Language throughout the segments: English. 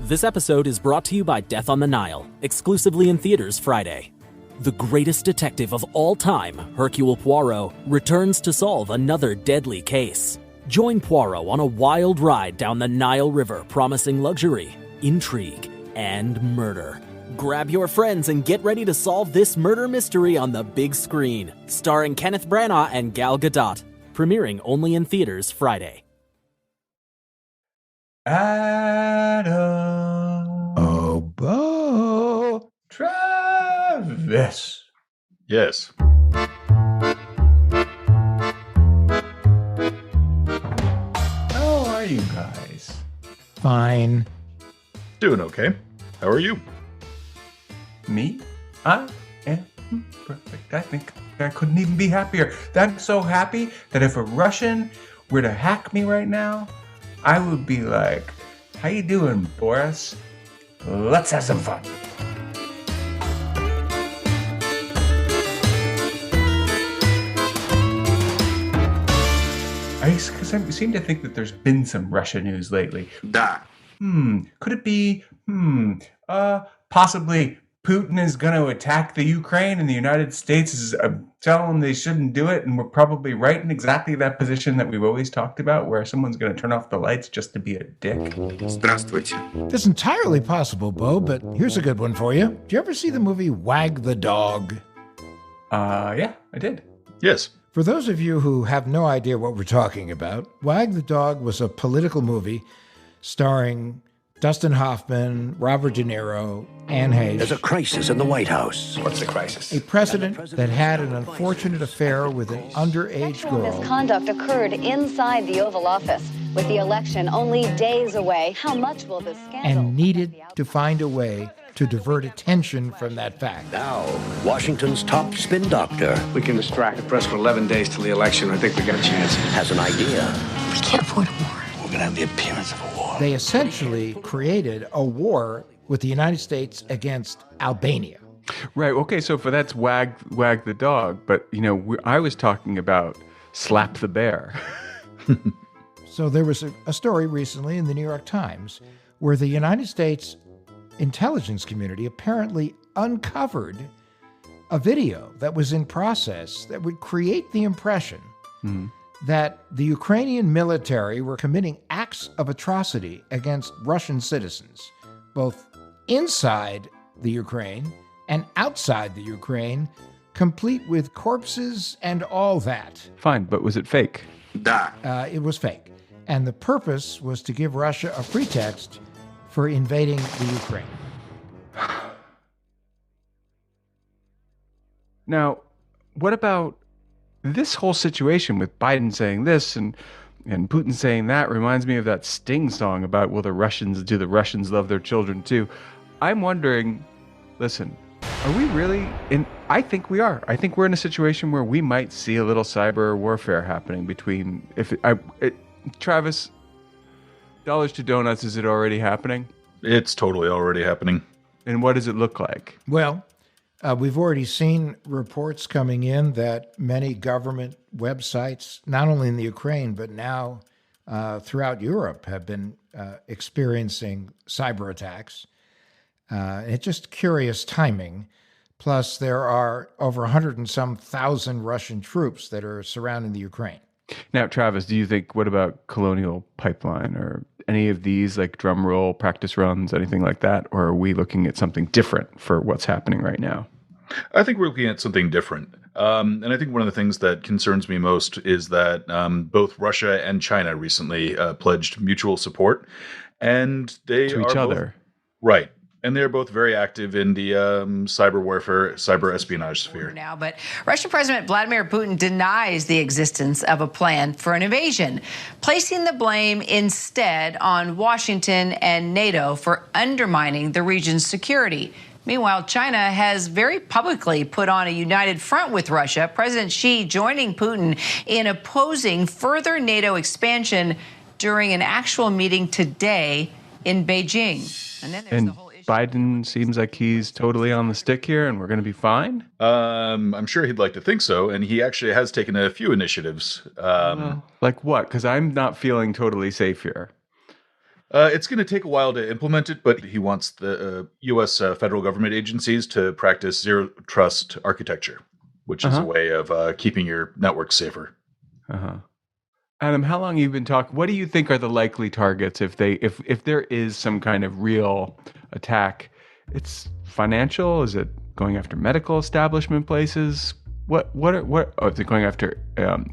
This episode is brought to you by Death on the Nile, exclusively in theaters Friday. The greatest detective of all time, Hercule Poirot, returns to solve another deadly case. Join Poirot on a wild ride down the Nile River, promising luxury, intrigue, and murder. Grab your friends and get ready to solve this murder mystery on the big screen, starring Kenneth Branagh and Gal Gadot, premiering only in theaters Friday. Adam. Oh, Bo. Travis. Yes. How are you guys? Fine. Doing okay. How are you? Me? I am perfect. I think I couldn't even be happier. I'm so happy that if a Russian were to hack me right now, I would be like, how you doing, Boris? Let's have some fun. I seem to think that there's been some Russia news lately. Da. Could it be, possibly Putin is going to attack the Ukraine and the United States is telling them they shouldn't do it, and we're probably right in exactly that position that we've always talked about, where someone's going to turn off the lights just to be a dick? Здравствуйте. That's entirely possible, Bo, but here's a good one for you. Did you ever see the movie Wag the Dog? Yeah, I did. Yes. For those of you who have no idea what we're talking about, Wag the Dog was a political movie starring Dustin Hoffman, Robert De Niro, Anne Hayes. There's a crisis in the White House. What's the crisis? A president that had an unfortunate affair with an underage Sexual girl. misconduct occurred inside the Oval Office. With the election only days away, how much will this scandal... And needed to find a way to divert attention from that fact. Now, Washington's top spin doctor We can distract the press for 11 days till the election. I think we got a chance. has an idea. We can't afford a war. We're going to have the appearance of a war. They essentially created a war with the United States against Albania. Right. Okay. So for that's wag the dog, but I was talking about slap the bear. So there was a story recently in the New York Times where the United States intelligence community apparently uncovered a video that was in process that would create the impression that the Ukrainian military were committing acts of atrocity against Russian citizens, both inside the Ukraine and outside the Ukraine, complete with corpses and all that. Fine, but was it fake? Da. It was fake. And the purpose was to give Russia a pretext for invading the Ukraine. Now, what about this whole situation with Biden saying this and Putin saying that? Reminds me of that Sting song about, do the Russians love their children too? I'm wondering, listen, are we really I think we are. I think we're in a situation where we might see a little cyber warfare happening between, Travis, dollars to donuts, is it already happening? It's totally already happening. And what does it look like? Well, we've already seen reports coming in that many government websites, not only in the Ukraine, but now throughout Europe, have been experiencing cyber attacks. It's just curious timing. Plus, there are over 100 and some thousand Russian troops that are surrounding the Ukraine. Now, Travis, do you think, what about Colonial Pipeline or any of these, like drum roll, practice runs, anything like that? Or are we looking at something different for what's happening right now? I think we're looking at something different. And I think one of the things that concerns me most is that both Russia and China recently pledged mutual support. And they To are each both, other. Right. And they're both very active in the cyber warfare, cyber espionage sphere. Now, but Russian President Vladimir Putin denies the existence of a plan for an invasion, placing the blame instead on Washington and NATO for undermining the region's security. Meanwhile, China has very publicly put on a united front with Russia, President Xi joining Putin in opposing further NATO expansion during an actual meeting today in Beijing. And then there's the whole issue. Biden seems like he's totally on the stick here and we're going to be fine? I'm sure he'd like to think so, and he actually has taken a few initiatives. Like what? Because I'm not feeling totally safe here. It's going to take a while to implement it, but he wants the U.S. Federal government agencies to practice zero trust architecture, which is a way of keeping your network safer. Adam, how long have you been talking? What do you think are the likely targets if there is some kind of real attack? It's financial? Is it going after medical establishment places? What is it going after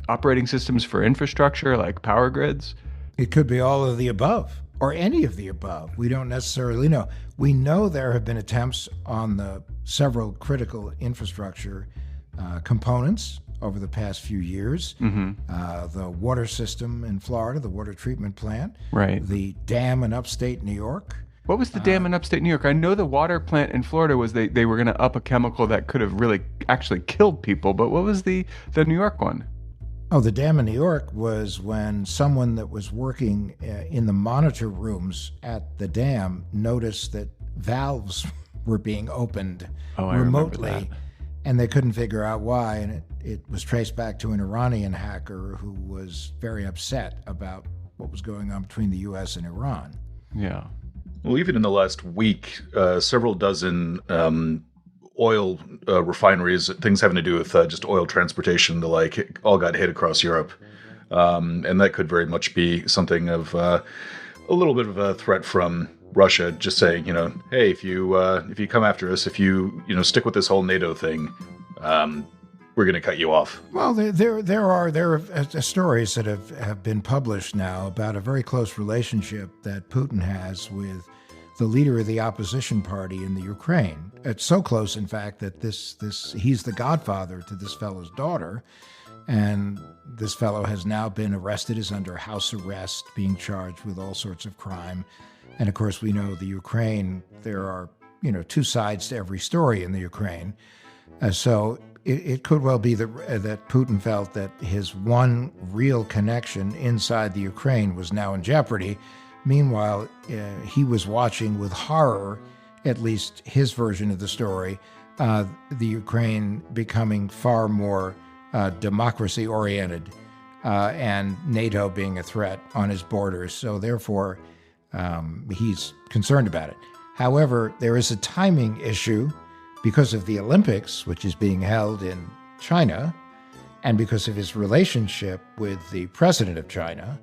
operating systems for infrastructure like power grids? It could be all of the above or any of the above. We don't necessarily know. We know there have been attempts on the several critical infrastructure components over the past few years. The water system in Florida, the water treatment plant, right? The dam in upstate New York. What was the dam in upstate New York? I know the water plant in Florida was they were going to up a chemical that could have really actually killed people, but what was the New York one? Oh, the dam in New York was when someone that was working in the monitor rooms at the dam noticed that valves were being opened remotely, and they couldn't figure out why, and it was traced back to an Iranian hacker who was very upset about what was going on between the U.S. and Iran. Yeah. Well, even in the last week, several dozen oil refineries, things having to do with just oil transportation, the like, all got hit across Europe. And that could very much be something of a little bit of a threat from Russia, just saying, hey, if you come after us, if you stick with this whole NATO thing, we're going to cut you off. Well, there are stories that have been published now about a very close relationship that Putin has with the leader of the opposition party in the Ukraine. It's so close, in fact, that he's the godfather to this fellow's daughter, and this fellow has now been arrested, is under house arrest, being charged with all sorts of crime. And of course, we know the Ukraine, there are, two sides to every story in the Ukraine. So it could well be that Putin felt that his one real connection inside the Ukraine was now in jeopardy. Meanwhile, he was watching with horror, at least his version of the story, the Ukraine becoming far more democracy-oriented and NATO being a threat on his borders. So therefore, he's concerned about it. However, there is a timing issue because of the Olympics, which is being held in China, and because of his relationship with the president of China.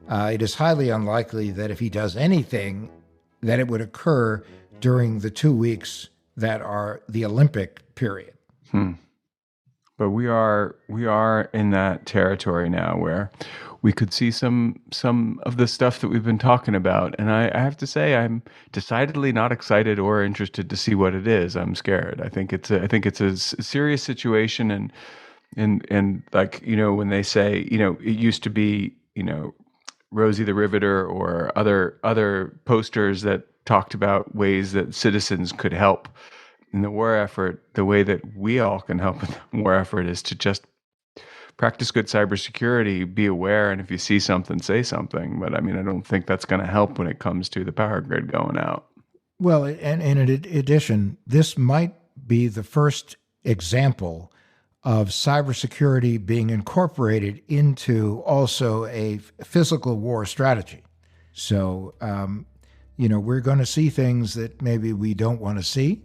It is highly unlikely that if he does anything, that it would occur during the 2 weeks that are the Olympic period. But we are in that territory now where we could see some of the stuff that we've been talking about, and I have to say I'm decidedly not excited or interested to see what it is. I'm scared. I think it's a serious situation, and like when they say it used to be Rosie the Riveter or other posters that talked about ways that citizens could help in the war effort. The way that we all can help in the war effort is to just practice good cybersecurity, be aware, and if you see something, say something. But I don't think that's going to help when it comes to the power grid going out. Well, and in addition, this might be the first example of cybersecurity being incorporated into also a physical war strategy. So, we're going to see things that maybe we don't want to see,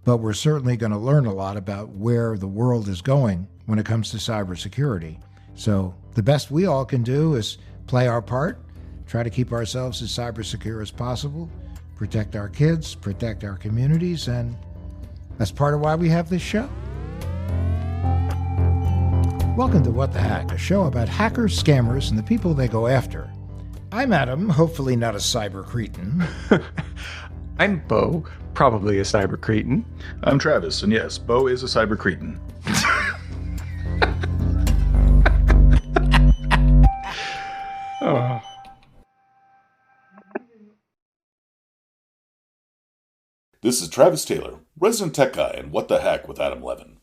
but we're certainly going to learn a lot about where the world is going when it comes to cybersecurity. So the best we all can do is play our part, try to keep ourselves as cyber secure as possible, protect our kids, protect our communities, and that's part of why we have this show. Welcome to What the Hack, a show about hackers, scammers, and the people they go after. I'm Adam, hopefully not a cyber cretin. I'm Bo, probably a cyber cretin. I'm Travis, and yes, Bo is a cyber cretin. Oh. This is Travis Taylor, resident tech guy and What the Hack with Adam Levin.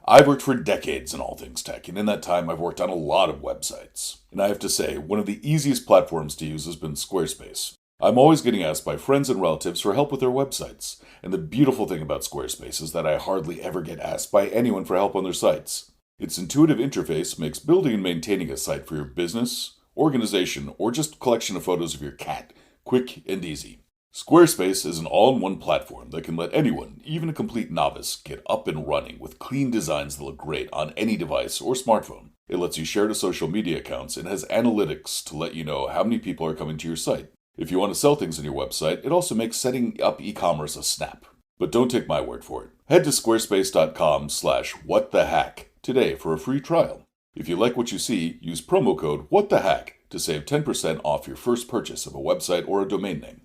I've worked for decades in all things tech, and in that time I've worked on a lot of websites. And I have to say, one of the easiest platforms to use has been Squarespace. I'm always getting asked by friends and relatives for help with their websites. And the beautiful thing about Squarespace is that I hardly ever get asked by anyone for help on their sites. Its intuitive interface makes building and maintaining a site for your business, organization, or just collection of photos of your cat quick and easy. Squarespace is an all-in-one platform that can let anyone, even a complete novice, get up and running with clean designs that look great on any device or smartphone. It lets you share to social media accounts and has analytics to let you know how many people are coming to your site. If you want to sell things on your website, it also makes setting up e-commerce a snap. But don't take my word for it. Head to squarespace.com/whatthehack today for a free trial. If you like what you see, use promo code WhatTheHack to save 10% off your first purchase of a website or a domain name.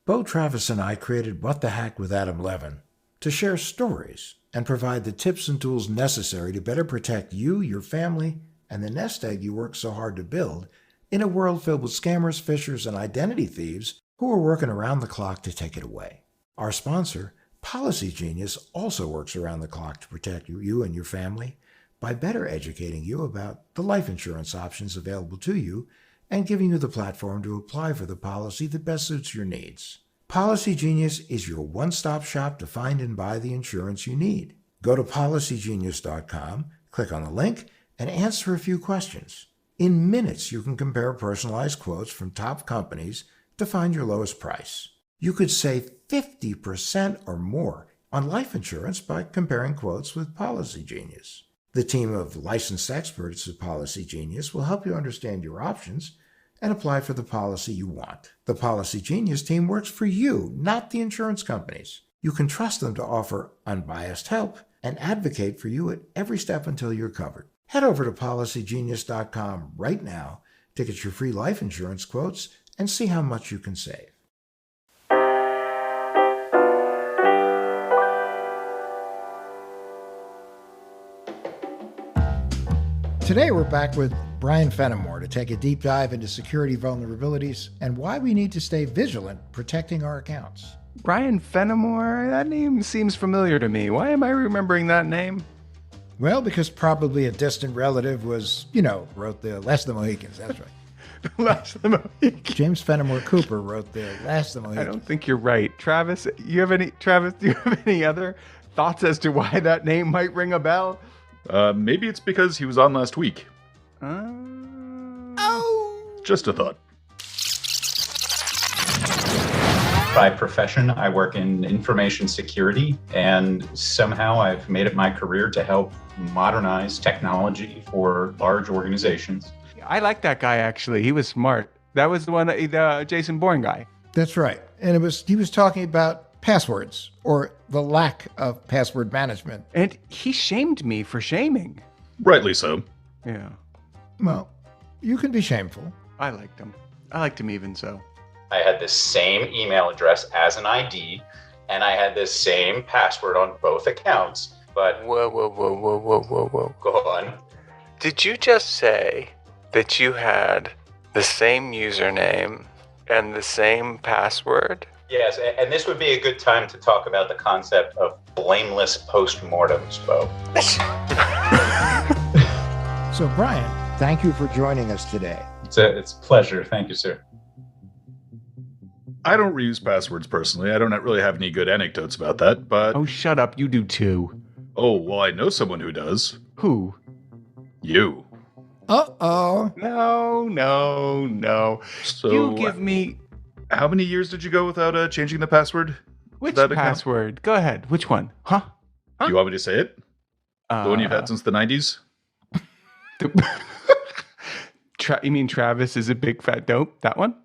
Bo Travis and I created What the Hack with Adam Levin to share stories and provide the tips and tools necessary to better protect you, your family, and the nest egg you work so hard to build in a world filled with scammers, phishers, and identity thieves who are working around the clock to take it away. Our sponsor, Policy Genius, also works around the clock to protect you and your family by better educating you about the life insurance options available to you and giving you the platform to apply for the policy that best suits your needs. Policy Genius is your one-stop shop to find and buy the insurance you need. Go to policygenius.com, click on the link, and answer a few questions. In minutes, you can compare personalized quotes from top companies to find your lowest price. You could save 50% or more on life insurance by comparing quotes with Policy Genius. The team of licensed experts at Policy Genius will help you understand your options and apply for the policy you want. The Policy Genius team works for you, not the insurance companies. You can trust them to offer unbiased help and advocate for you at every step until you're covered. Head over to policygenius.com right now to get your free life insurance quotes and see how much you can save. Today we're back with Brian Fennimore to take a deep dive into security vulnerabilities and why we need to stay vigilant protecting our accounts. Brian Fennimore? That name seems familiar to me. Why am I remembering that name? Well, because probably a distant relative was, wrote the Last of the Mohicans. That's right. Last of the Mohicans. James Fenimore Cooper wrote the Last of the Mohicans. I don't think you're right. Travis, do you have any other thoughts as to why that name might ring a bell? Maybe it's because he was on last week. Just a thought. By profession, I work in information security, and somehow I've made it my career to help modernize technology for large organizations. I like that guy, actually. He was smart. That was the Jason Bourne guy. That's right. And he was talking about passwords, or the lack of password management. And he shamed me for shaming. Rightly so. Yeah. Well, you can be shameful. I liked him. I liked him even so. I had the same email address as an ID, and I had the same password on both accounts. But Whoa. go on. Did you just say that you had the same username and the same password? Yes, and this would be a good time to talk about the concept of blameless postmortems, Bo. So, Brian, thank you for joining us today. It's a pleasure. Thank you, sir. I don't reuse passwords personally. I don't really have any good anecdotes about that, but... Oh, shut up. You do too. Oh, well, I know someone who does. Who? You. Uh-oh. No. So... You give me... How many years did you go without changing the password? Which password? Go ahead. Which one? Huh? Do you want me to say it? The one you've had since the 90s? You mean Travis is a big fat dope? That one?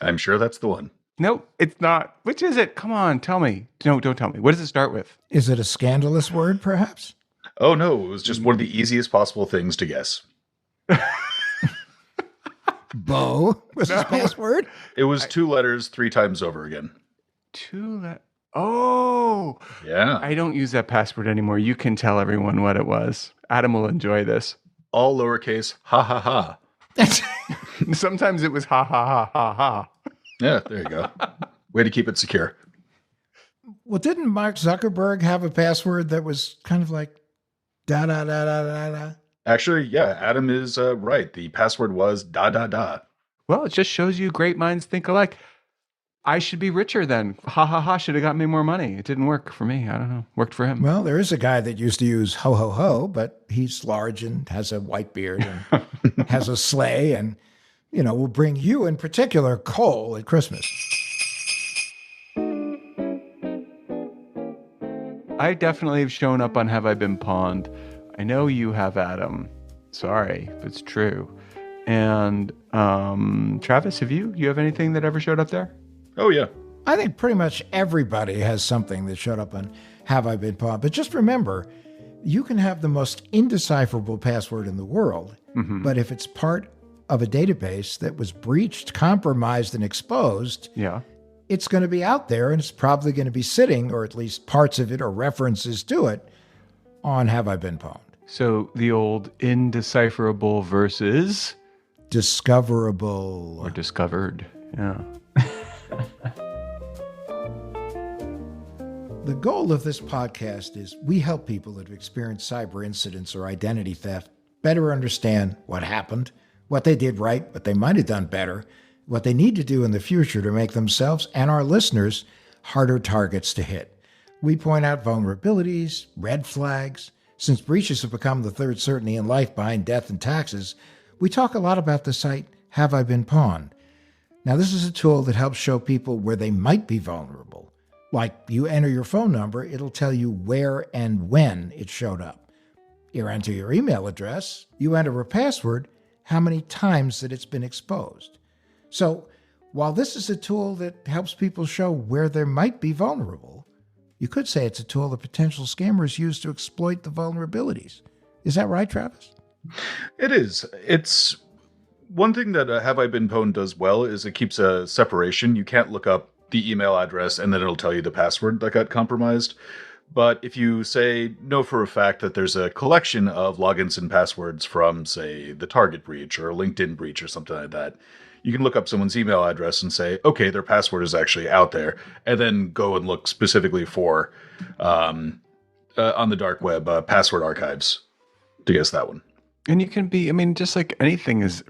I'm sure that's the one. Nope, it's not. Which is it? Come on, tell me. No, don't tell me. What does it start with? Is it a scandalous word, perhaps? Oh, no. It was just one of the easiest possible things to guess. Bo was his password? It was 2 letters 3 times over again. 2 letters. Oh. Yeah. I don't use that password anymore. You can tell everyone what it was. Adam will enjoy this. All lowercase, ha ha ha. Sometimes it was ha ha ha ha ha. Yeah, there you go. Way to keep it secure. Well, didn't Mark Zuckerberg have a password that was kind of like da da da da da da? Actually, yeah, Adam is right. The password was da da da. Well, it just shows you great minds think alike. I should be richer then. Ha ha ha should have got me more money. It didn't work for me. I don't know. Worked for him. Well, there is a guy that used to use ho ho ho, but he's large and has a white beard and has a sleigh and will bring you in particular coal at Christmas. I definitely have shown up on Have I Been Pawned. I know you have, Adam. Sorry, but it's true. And Travis, have you? You have anything that ever showed up there? Oh, yeah. I think pretty much everybody has something that showed up on Have I Been Pawned. But just remember, you can have the most indecipherable password in the world, but if it's part of a database that was breached, compromised, and exposed, it's going to be out there, and it's probably going to be sitting, or at least parts of it or references to it, on Have I Been Pawned. So the old indecipherable versus discoverable. Or discovered, yeah. The goal of this podcast is we help people that have experienced cyber incidents or identity theft better understand what happened, what they did right, what they might have done better, what they need to do in the future to make themselves and our listeners harder targets to hit. We point out vulnerabilities, red flags. Since breaches have become the third certainty in life behind death and taxes, we talk a lot about the site Have I Been Pawned? Now, this is a tool that helps show people where they might be vulnerable. Like you enter your phone number, it'll tell you where and when it showed up. You enter your email address, you enter a password, how many times that it's been exposed. So while this is a tool that helps people show where they might be vulnerable, you could say it's a tool that potential scammers use to exploit the vulnerabilities. Is that right, Travis? It is. It's one thing that Have I Been Pwned does well is it keeps a separation. You can't look up the email address and then it'll tell you the password that got compromised. But if you know for a fact that there's a collection of logins and passwords from, say, the Target breach or a LinkedIn breach or something like that, you can look up someone's email address and say, okay, their password is actually out there, and then go and look specifically for, on the dark web, password archives to guess that one. And you can be, just like anything is,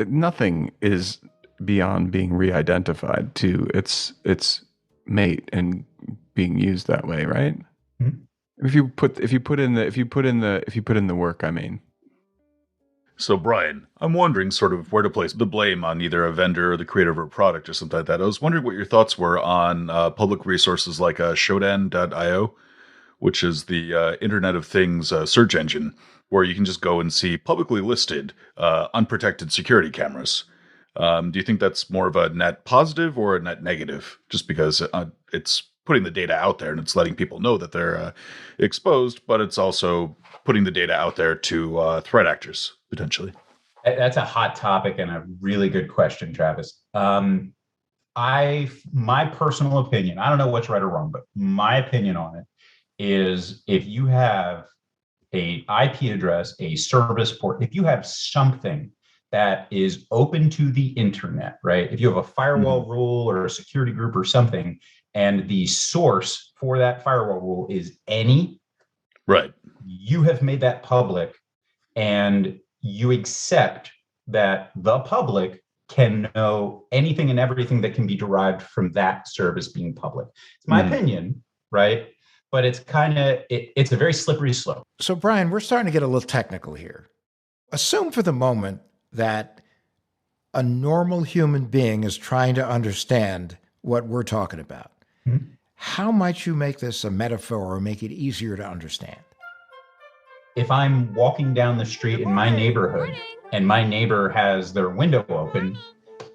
nothing is beyond being re-identified to its mate and being used that way, right? Mm-hmm. If you put in the work, So Brian, I'm wondering sort of where to place the blame on either a vendor or the creator of a product or something like that. I was wondering what your thoughts were on public resources like Shodan.io, which is the Internet of Things search engine, where you can just go and see publicly listed unprotected security cameras. Do you think that's more of a net positive or a net negative? Just because it's putting the data out there and it's letting people know that they're exposed, but it's also putting the data out there to threat actors, potentially. That's a hot topic and a really good question, Travis. My personal opinion, I don't know what's right or wrong, but my opinion on it is if you have a IP address, a service port, if you have something that is open to the internet, right? If you have a firewall rule or a security group or something, and the source for that firewall rule is any, right? You have made that public, and you accept that the public can know anything and everything that can be derived from that service being public. It's my opinion, right? But it's it's a very slippery slope. So Brian, we're starting to get a little technical here. Assume for the moment that a normal human being is trying to understand what we're talking about. How might you make this a metaphor or make it easier to understand? If I'm walking down the street in my neighborhood and my neighbor has their window open,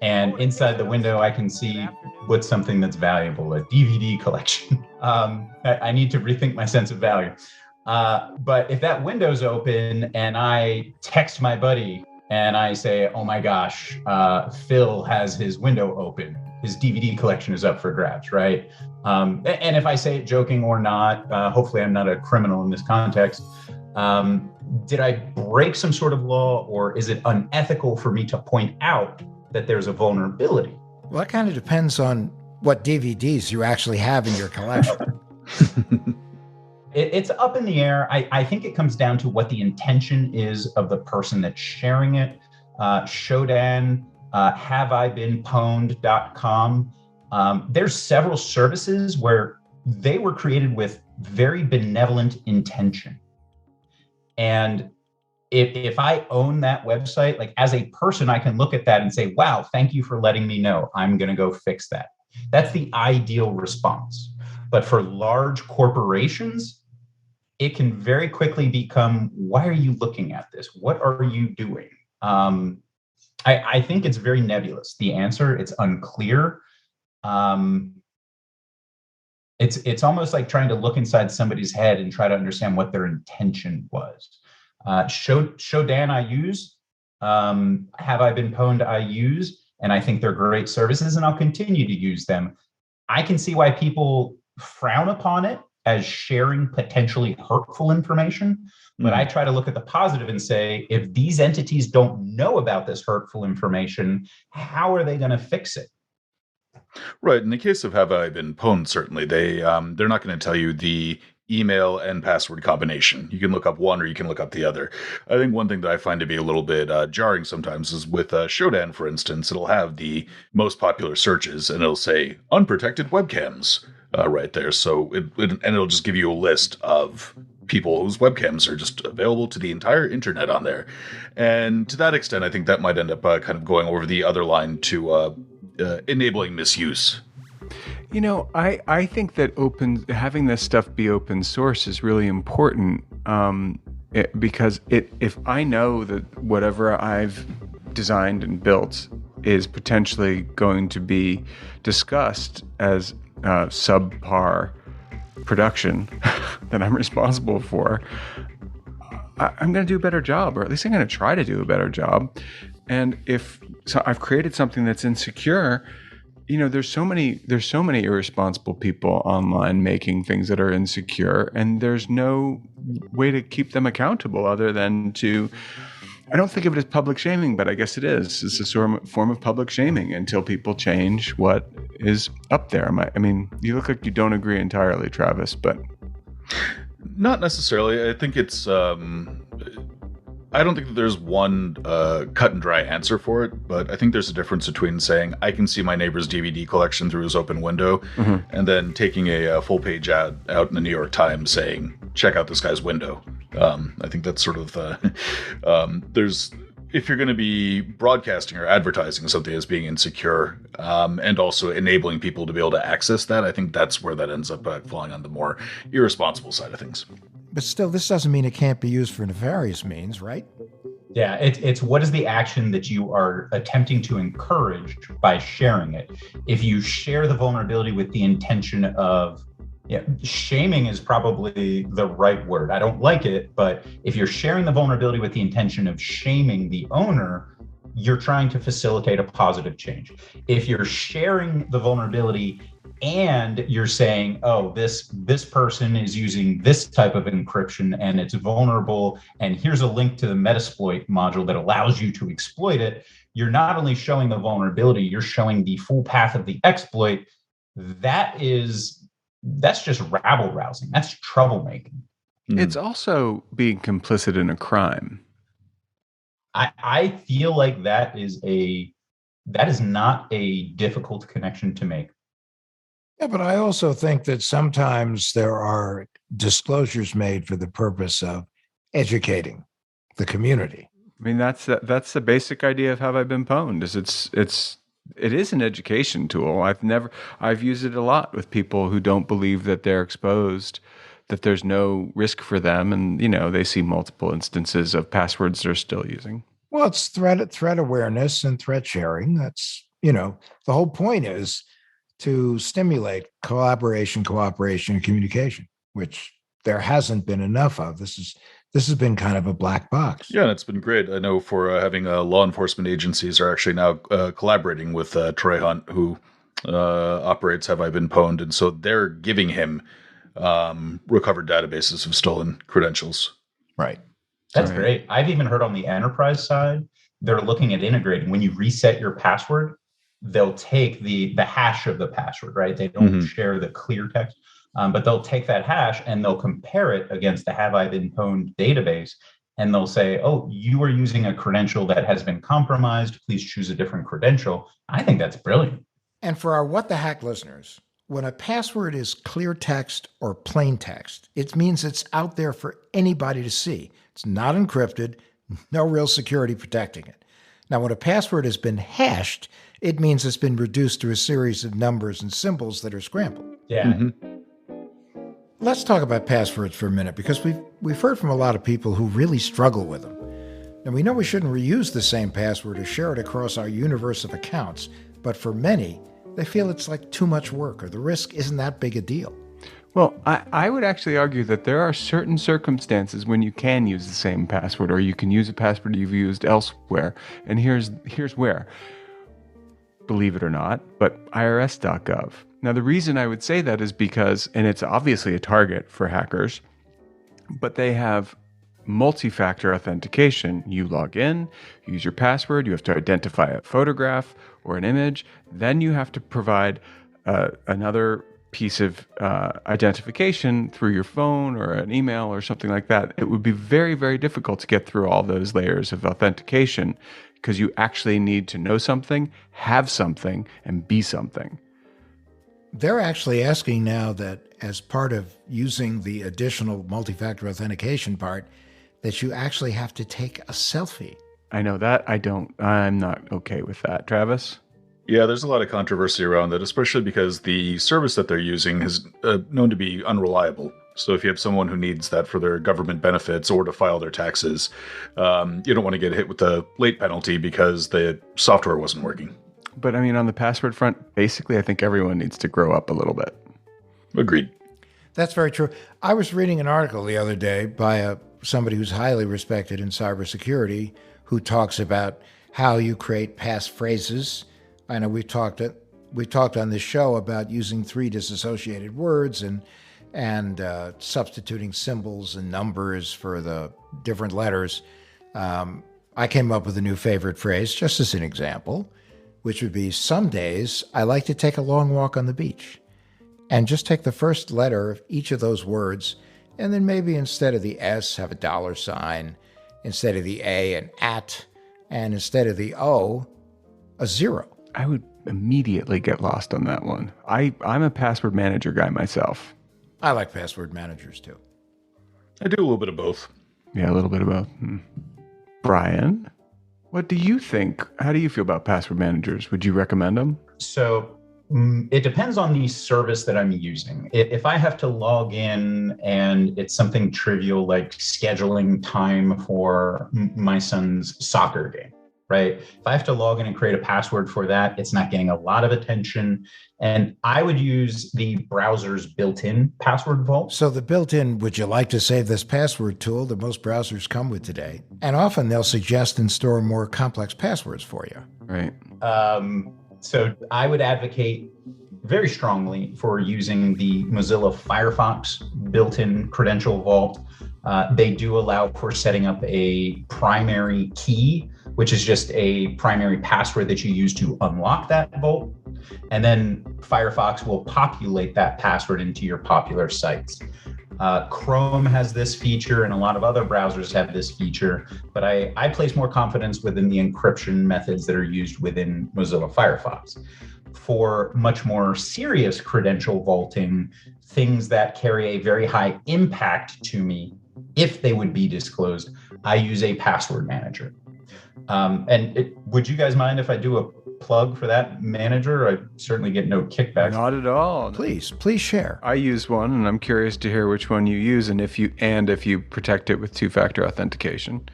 and inside the window I can see what's something that's valuable, a DVD collection. I need to rethink my sense of value. But if that window's open and I text my buddy and I say, oh my gosh, Phil has his window open, his DVD collection is up for grabs, right? And if I say it joking or not, hopefully I'm not a criminal in this context. Did I break some sort of law, or is it unethical for me to point out that there's a vulnerability? Well, that kind of depends on what DVDs you actually have in your collection. It's up in the air. I think it comes down to what the intention is of the person that's sharing it. Shodan, haveibeenpwned.com. There's several services where they were created with very benevolent intention. And if I own that website, like as a person, I can look at that and say, wow, thank you for letting me know. I'm going to go fix that. That's the ideal response. But for large corporations, it can very quickly become, why are you looking at this? What are you doing? I think it's very nebulous. The answer, it's unclear. It's almost like trying to look inside somebody's head and try to understand what their intention was. Shodan I use, Have I Been Pwned I use, and I think they're great services, and I'll continue to use them. I can see why people frown upon it as sharing potentially hurtful information, but I try to look at the positive and say, if these entities don't know about this hurtful information, how are they going to fix it? Right. In the case of Have I Been Pwned, certainly they're not going to tell you the email and password combination. You can look up one or you can look up the other. I think one thing that I find to be a little bit jarring sometimes is with Shodan, for instance, it'll have the most popular searches and it'll say unprotected webcams right there. So it'll just give you a list of people whose webcams are just available to the entire internet on there. And to that extent, I think that might end up kind of going over the other line to enabling misuse. You know, I think that having this stuff be open source is really important because if I know that whatever I've designed and built is potentially going to be discussed as subpar production that I'm responsible for, I'm going to do a better job, or at least I'm going to try to do a better job. And if so I've created something that's insecure, you know, there's so many irresponsible people online making things that are insecure, and there's no way to keep them accountable other than to, I don't think of it as public shaming, but I guess it is. It's a form of public shaming until people change what is up there. I mean, you look like you don't agree entirely, Travis, but... Not necessarily. I think it's... I don't think that there's one cut and dry answer for it, but I think there's a difference between saying, I can see my neighbor's DVD collection through his open window, and then taking a full page ad out in the New York Times saying, check out this guy's window. I think that's sort of if you're going to be broadcasting or advertising something as being insecure, and also enabling people to be able to access that, I think that's where that ends up falling on the more irresponsible side of things. But still, this doesn't mean it can't be used for nefarious means, right? Yeah, it's what is the action that you are attempting to encourage by sharing it? If you share the vulnerability with the intention of, shaming is probably the right word. I don't like it, but if you're sharing the vulnerability with the intention of shaming the owner, you're trying to facilitate a positive change. If you're sharing the vulnerability and you're saying, oh, this person is using this type of encryption and it's vulnerable, and here's a link to the Metasploit module that allows you to exploit it, you're not only showing the vulnerability, you're showing the full path of the exploit. That's just rabble rousing. That's troublemaking. It's also being complicit in a crime. I feel like that is not a difficult connection to make. Yeah, but I also think that sometimes there are disclosures made for the purpose of educating the community. I mean, that's the basic idea of Have I Been Pwned. It is an education tool. I've used it a lot with people who don't believe that they're exposed, that there's no risk for them, and they see multiple instances of passwords they're still using. Well, it's threat awareness and threat sharing. That's the whole point is to stimulate collaboration, cooperation, and communication, which there hasn't been enough of. This has been kind of a black box. Yeah, and it's been great. I know for having law enforcement agencies are actually now collaborating with Troy Hunt, who operates Have I Been Pwned, and so they're giving him recovered databases of stolen credentials. Right. That's great. I've even heard on the enterprise side, they're looking at integrating. When you reset your password, they'll take the hash of the password, right? They don't share the clear text, but they'll take that hash and they'll compare it against the Have I Been Pwned database. And they'll say, oh, you are using a credential that has been compromised. Please choose a different credential. I think that's brilliant. And for our What the Hack listeners, when a password is clear text or plain text, it means it's out there for anybody to see. It's not encrypted, No real security protecting it. Now, when a password has been hashed, it means it's been reduced to a series of numbers and symbols that are scrambled. Yeah. Let's talk about passwords for a minute, because we've heard from a lot of people who really struggle with them. And we know we shouldn't reuse the same password or share it across our universe of accounts, but for many, they feel it's like too much work or the risk isn't that big a deal. Well, I would actually argue that there are certain circumstances when you can use the same password, or you can use a password you've used elsewhere. And here's where. Believe it or not, but irs.gov. Now, the reason I would say that is because, and it's obviously a target for hackers, but they have multi-factor authentication. You log in, you use your password, you have to identify a photograph or an image, then you have to provide another piece of identification through your phone or an email or something like that. It would be very, very difficult to get through all those layers of authentication, because you actually need to know something, have something, and be something. They're actually asking now that as part of using the additional multi-factor authentication part, that you actually have to take a selfie. I know that. I'm not okay with that. Travis? Yeah, there's a lot of controversy around that, especially because the service that they're using is known to be unreliable. So if you have someone who needs that for their government benefits or to file their taxes, you don't want to get hit with the late penalty because the software wasn't working. But I mean, on the password front, basically, I think everyone needs to grow up a little bit. Agreed. That's very true. I was reading an article the other day by somebody who's highly respected in cybersecurity, who talks about how you create passphrases. I know we talked on this show about using 3 disassociated words and substituting symbols and numbers for the different letters. I came up with a new favorite phrase, just as an example, which would be, some days I like to take a long walk on the beach. And just take the first letter of each of those words, and then maybe instead of the S, have a $sign, instead of the A, an @ and instead of the O, a 0. I would immediately get lost on that one. I'm a password manager guy myself. I like password managers too. I do a little bit of both. Yeah, a little bit of both. Brian, what do you think? How do you feel about password managers? Would you recommend them? So it depends on the service that I'm using. If I have to log in and it's something trivial like scheduling time for my son's soccer game, right? If I have to log in and create a password for that, it's not getting a lot of attention. And I would use the browser's built-in password vault. So the built-in, would you like to save this password tool that most browsers come with today? And often they'll suggest and store more complex passwords for you. Right. So I would advocate very strongly for using the Mozilla Firefox built-in credential vault. They do allow for setting up a primary key, which is just a primary password that you use to unlock that vault. And then Firefox will populate that password into your popular sites. Chrome has this feature and a lot of other browsers have this feature, but I place more confidence within the encryption methods that are used within Mozilla Firefox. For much more serious credential vaulting, things that carry a very high impact to me, if they would be disclosed, I use a password manager. Would you guys mind if I do a plug for that manager? I certainly get no kickback. Not at all. Please share. I use one, and I'm curious to hear which one you use, and if you protect it with 2-factor authentication.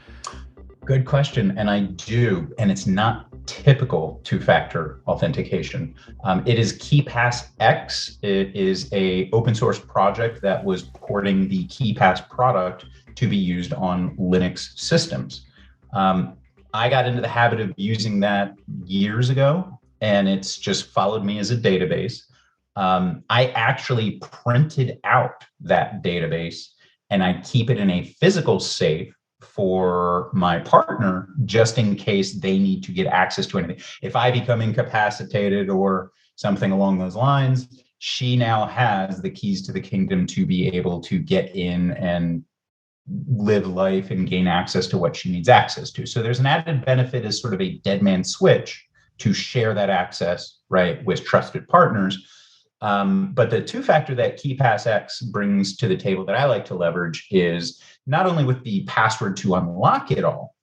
Good question, and I do, and it's not typical 2-factor authentication. It is KeePassX. It is a open source project that was porting the KeePass product to be used on Linux systems. I got into the habit of using that years ago, and it's just followed me as a database. I actually printed out that database, and I keep it in a physical safe for my partner, just in case they need to get access to anything. If I become incapacitated or something along those lines, she now has the keys to the kingdom to be able to get in and live life and gain access to what she needs access to. So there's an added benefit as sort of a dead man switch to share that access, right, with trusted partners. But the 2-factor that KeePassX brings to the table that I like to leverage is not only with the password to unlock it all,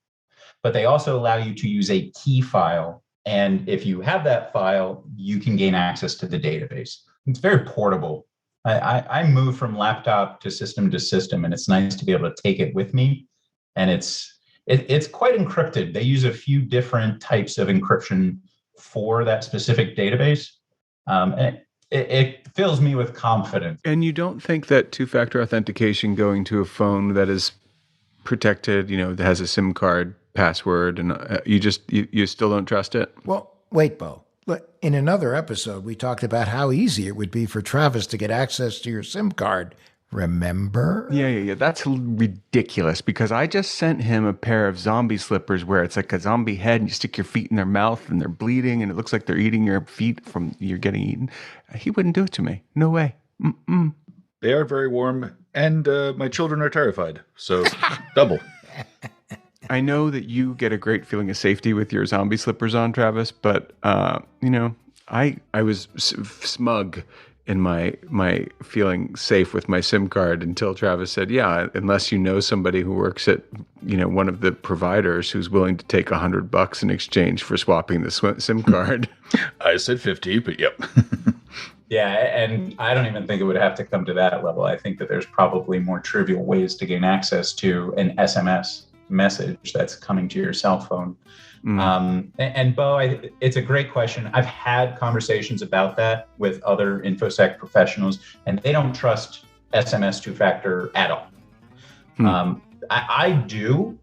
but they also allow you to use a key file. And if you have that file, you can gain access to the database. It's very portable. I move from laptop to system, and it's nice to be able to take it with me. And it's quite encrypted. They use a few different types of encryption for that specific database. And it fills me with confidence. And you don't think that two-factor authentication going to a phone that is protected, that has a SIM card password, and you still don't trust it? Well, wait, Bo. Look, in another episode, we talked about how easy it would be for Travis to get access to your SIM card. Remember? Yeah. That's ridiculous, because I just sent him a pair of zombie slippers where it's like a zombie head and you stick your feet in their mouth and they're bleeding and it looks like they're eating your feet from you're getting eaten. He wouldn't do it to me. No way. Mm-mm. They are very warm, and my children are terrified. So double. I know that you get a great feeling of safety with your zombie slippers on, Travis, but I was smug in my feeling safe with my SIM card until Travis said, yeah, unless you know somebody who works at, one of the providers who's willing to take $100 in exchange for swapping the SIM card. I said 50, but yep. Yeah, and I don't even think it would have to come to that level. I think that there's probably more trivial ways to gain access to an SMS message that's coming to your cell phone. And Bo, it's a great question. I've had conversations about that with other InfoSec professionals, and they don't trust SMS two-factor at all. I do,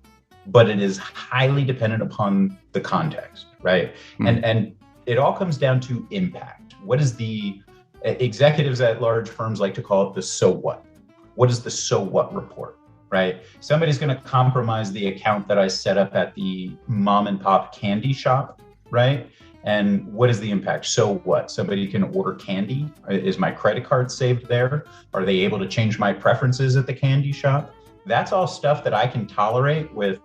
but it is highly dependent upon the context, right? And it all comes down to impact. What is the executives at large firms like to call it the so what? What is the so what report? Right? Somebody's going to compromise the account that I set up at the mom and pop candy shop, right? And what is the impact? So what? Somebody can order candy. Is my credit card saved there? Are they able to change my preferences at the candy shop? That's all stuff that I can tolerate with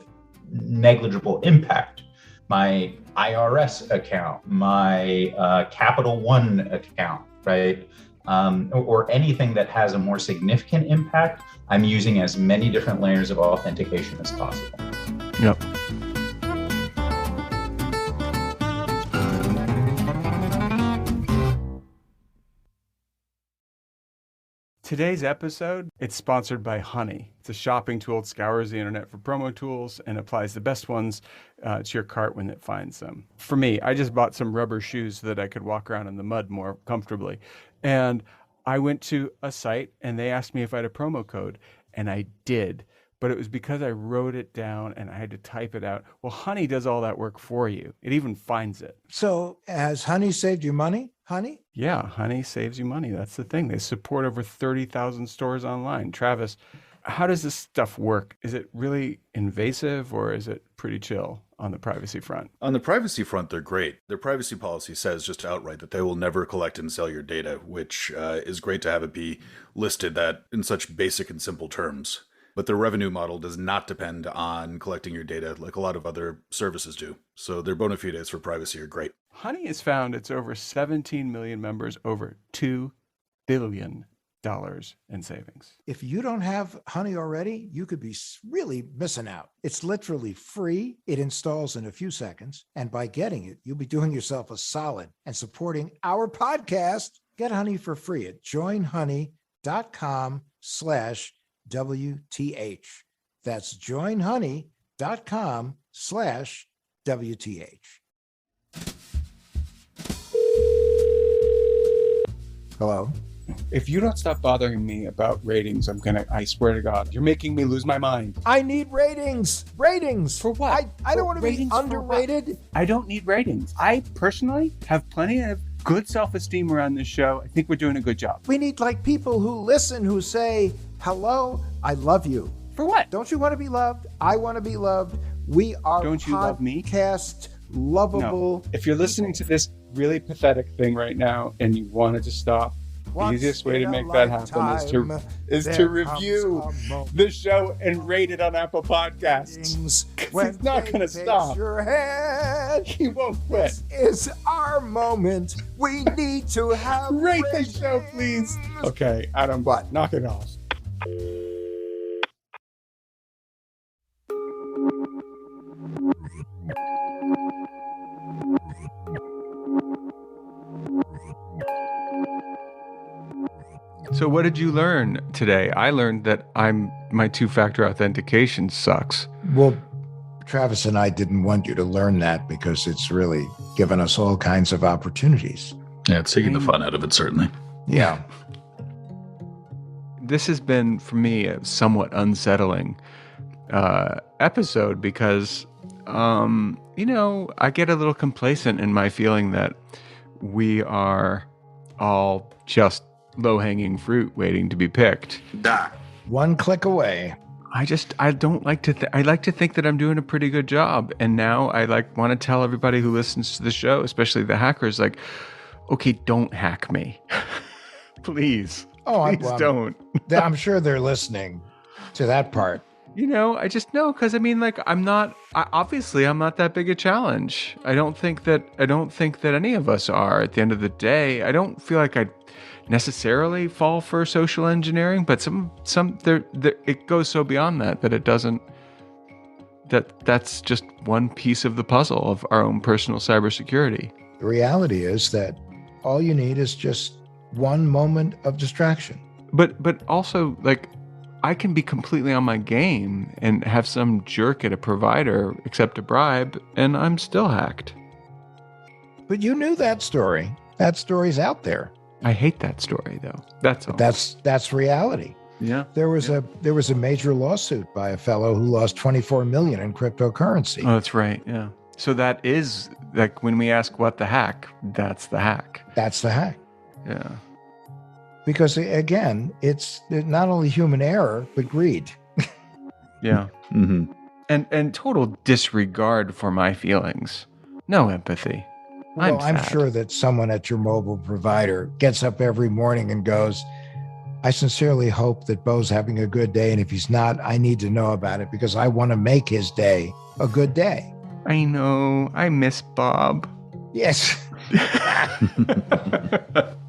negligible impact. My IRS account, my Capital One account, right? Or anything that has a more significant impact, I'm using as many different layers of authentication as possible. Yep. Today's episode, it's sponsored by Honey. It's a shopping tool that scours the internet for promo tools and applies the best ones to your cart when it finds them. For me, I just bought some rubber shoes so that I could walk around in the mud more comfortably. And I went to a site and they asked me if I had a promo code, and I did. But it was because I wrote it down and I had to type it out. Well, Honey does all that work for you. It even finds it. So has Honey saved you money, Honey? Yeah, Honey saves you money. That's the thing. They support over 30,000 stores online. Travis, how does this stuff work? Is it really invasive or is it pretty chill on the privacy front? On the privacy front, they're great. Their privacy policy says just outright that they will never collect and sell your data, which is great to have it be listed that in such basic and simple terms. But their revenue model does not depend on collecting your data like a lot of other services do. So their bona fides for privacy are great. Honey has found its over 17 million members, over $2 billion in savings. If you don't have Honey already, you could be really missing out. It's literally free. It installs in a few seconds. And by getting it, you'll be doing yourself a solid and supporting our podcast. Get Honey for free at joinhoney.com/WTH. That's joinhoney.com/WTH. Hello? If you don't stop bothering me about ratings, I swear to God, you're making me lose my mind. I need ratings. Ratings. For what? I don't want to be underrated. I don't need ratings. I personally have plenty of good self-esteem around this show. I think we're doing a good job. We need people who listen, who say, hello, I love you. For what? Don't you want to be loved? I want to be loved. We are Don't you love me? Podcast lovable. No. If you're listening to this really pathetic thing right now and you want it to stop, the easiest way to make that happen is to review the show and rate it on Apple Podcasts. He's not going to stop. He won't quit. This is our moment. We need to have rate the show, please. Okay, Adam, knock it off. So what did you learn today? I learned that my two-factor authentication sucks. Well, Travis and I didn't want you to learn that because it's really given us all kinds of opportunities. Yeah, it's taking the fun out of it, certainly. Yeah. This has been, for me, a somewhat unsettling episode because, I get a little complacent in my feeling that we are all just low-hanging fruit waiting to be picked. One click away. I don't like to I like to think that I'm doing a pretty good job. And now I want to tell everybody who listens to the show, especially the hackers, okay, don't hack me. Please. Please don't. I'm sure they're listening to that part. I just know because I'm not that big a challenge. I don't think that any of us are at the end of the day. I don't feel like I necessarily fall for social engineering, but it goes so beyond that it doesn't, that's just one piece of the puzzle of our own personal cybersecurity. The reality is that all you need is just one moment of distraction. But also, I can be completely on my game and have some jerk at a provider accept a bribe, and I'm still hacked. But you knew that story. That story's out there. I hate that story, though. That's all. That's reality. Yeah. There was a major lawsuit by a fellow who lost $24 million in cryptocurrency. Oh, that's right. Yeah. So that is when we ask what the hack, that's the hack. That's the hack. Yeah. Because again, it's not only human error, but greed. Yeah. Mm-hmm. And total disregard for my feelings. No empathy. Well, I'm sure that someone at your mobile provider gets up every morning and goes, I sincerely hope that Bo's having a good day. And if he's not, I need to know about it because I want to make his day a good day. I know. I miss Bob. Yes.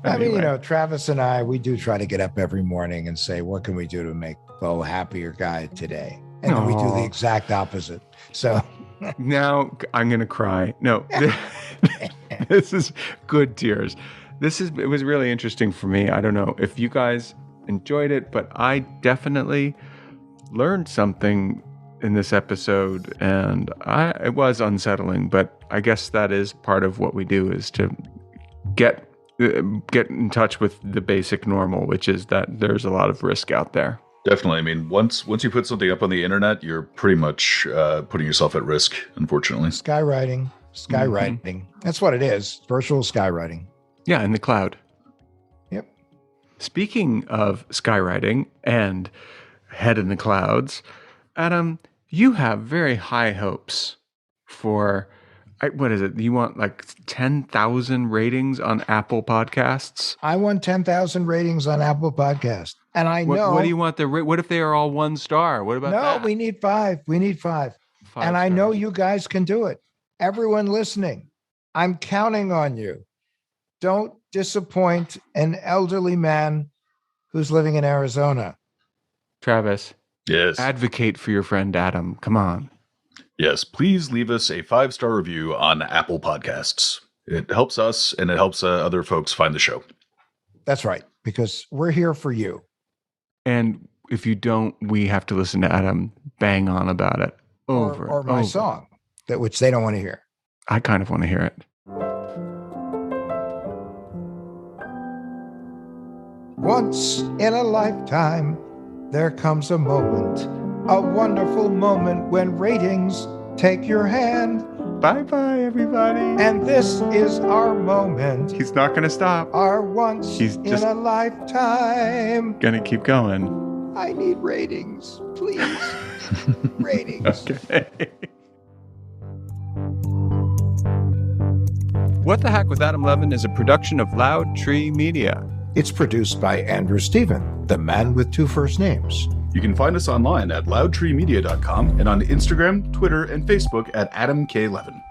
I mean, Travis and I, we do try to get up every morning and say, what can we do to make Bo a happier guy today? And then we do the exact opposite. So now I'm going to cry. No, this is good tears. It was really interesting for me. I don't know if you guys enjoyed it, but I definitely learned something in this episode, and it was unsettling, but I guess that is part of what we do, is to get in touch with the basic normal, which is that there's a lot of risk out there. Definitely. I mean, once you put something up on the internet, you're pretty much putting yourself at risk, unfortunately. Skywriting. Mm-hmm. That's what it is. Virtual skywriting. Yeah, in the cloud. Yep. Speaking of skywriting and head in the clouds, Adam, you have very high hopes for, what is it? You want 10,000 ratings on Apple Podcasts? I want 10,000 ratings on Apple Podcasts. And I know. What do you want what if they are all 1 star? What about that? No, we need 5. We need 5. 5 and stars. I know you guys can do it. Everyone listening, I'm counting on you. Don't disappoint an elderly man who's living in Arizona. Travis. Yes. Advocate for your friend Adam. Come on. Yes, please leave us a 5-star review on Apple Podcasts. It helps us and it helps other folks find the show. That's right, because we're here for you. And if you don't, we have to listen to Adam bang on about it over or my song, which they don't want to hear. I kind of want to hear it. Once in a lifetime, there comes a moment, a wonderful moment when ratings take your hand. Bye-bye, everybody. And this is our moment. He's not going to stop. Our once in a lifetime. Going to keep going. I need ratings, please. Ratings. Okay. What the Hack with Adam Levin is a production of Loud Tree Media. It's produced by Andrew Stephen, the man with 2 first names. You can find us online at loudtreemedia.com and on Instagram, Twitter, and Facebook at Adam K. Levin.